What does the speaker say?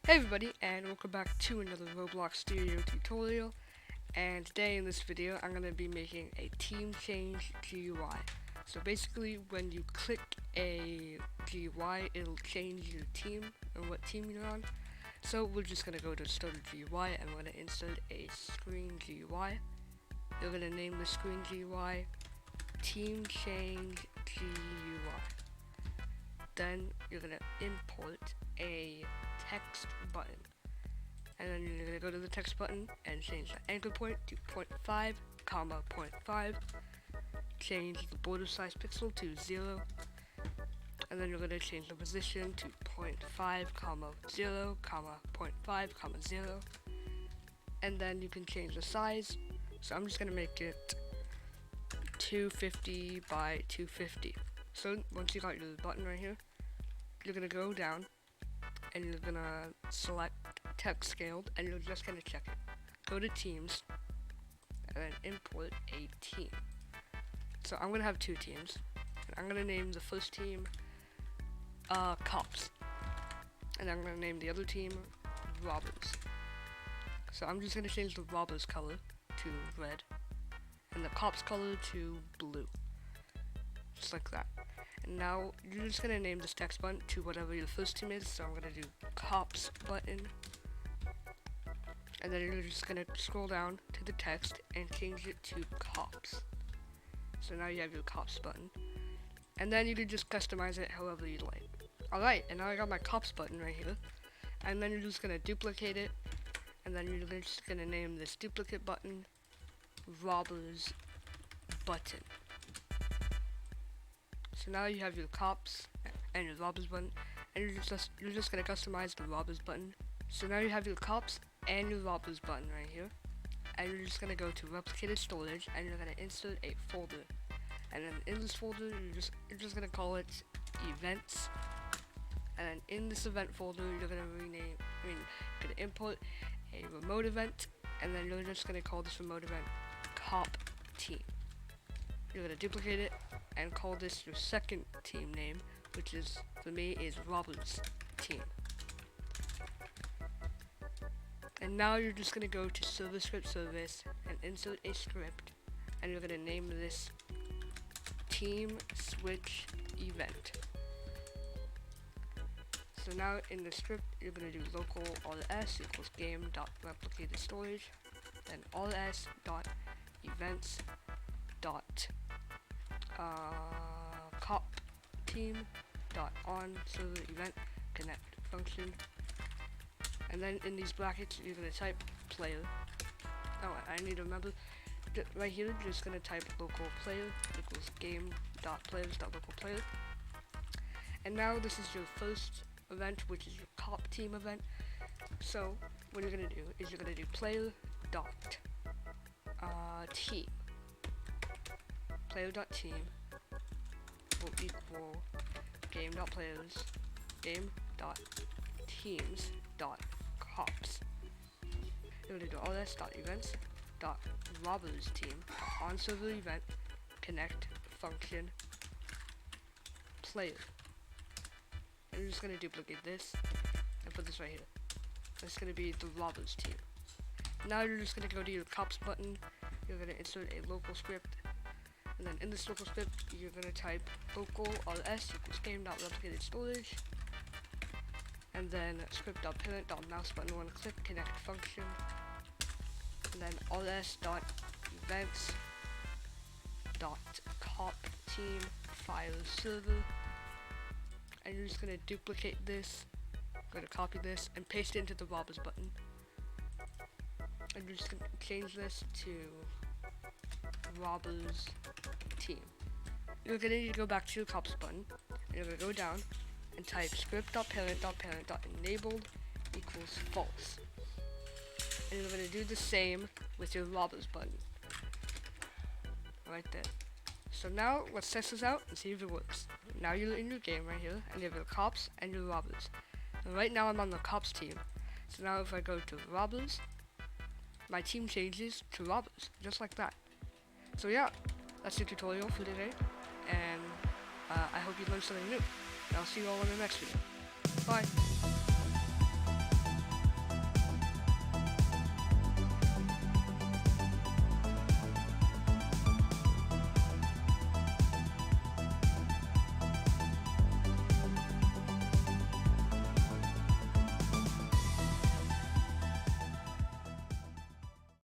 Hey everybody, and welcome back to another Roblox Studio tutorial. And today in this video, I'm going to be making a team change GUI. So basically, when you click a GUI, it'll change your team and what team you're on. So we're just going to go to Start a GUI, and we're going to insert a screen GUI. You're going to name the screen GUI Team Change GUI. Then you're going to import a text button, and then you're going to go to the text button and change the anchor point to 0.5, comma 0.5, change the border size pixel to 0, and then you're going to change the position to 0.5, comma 0, comma 0.5, comma 0, and then you can change the size. So I'm just going to make it 250 by 250. So once you got your button right here, you're going to go down and you're going to select text scaled, and you're just going to check it. Go to teams and then import a team. So I'm going to have two teams, and I'm going to name the first team cops, and I'm going to name the other team robbers. So I'm just going to change the robbers color to red and the cops color to blue, just like that. And now you're just going to name this text button to whatever your first team is. So I'm going to do cops button, and then you're just going to scroll down to the text and change it to cops. So now you have your cops button, and then you can just customize it however you like. Alright, and now I got my cops button right here, and then you're just going to duplicate it, and then you're just going to name this duplicate button robbers button. So now you have your cops and your robbers button, and you're just gonna customize the robbers button. So now you have your cops and your robbers button right here, and you're just gonna go to replicated storage, and you're gonna insert a folder, and then in this folder you're just gonna call it events, and then in this event folder you're gonna import a remote event, and then you're just gonna call this remote event cop team. You're gonna duplicate it and call this your second team name, which is, for me, is robbers team. And now you're just gonna go to server script service and insert a script, and you're gonna name this team switch event. So now in the script you're gonna do local ls equals game.replicated storage, then ls dot events dot cop team dot on server event connect function, and then in these brackets you're gonna type player. Oh, I need to remember right here, you're just gonna type local player equals game dot players dot local player. And now this is your first event, which is your cop team event. So what you're gonna do is you're gonna do player dot team. Player.team will equal game.players game.teams.cops. You're going to do ls.events.robbers team on server event connect function player. And you're just going to duplicate this and put this right here. That's going to be the robbers team. Now you're just going to go to your cops button. You're going to insert a local script, and then in this local script you're going to type local ls equals game.replicated storage, and then script.parent.mouse button 1 click connect function, and then ls.events dot cop team file server, and you're just going to duplicate this, going to copy this and paste it into the robbers button, and you're just going to change this to robbers team. You're going to need to go back to your cops button, and you're going to go down and type script.parent.parent.enabled equals false. And you're going to do the same with your robbers button. Right there. So now let's test this out and see if it works. Now you're in your game right here, and you have your cops and your robbers. And right now I'm on the cops team. So now if I go to robbers, my team changes to robbers, just like that. So yeah, that's the tutorial for today, and I hope you learned something new, and I'll see you all in the next video. Bye!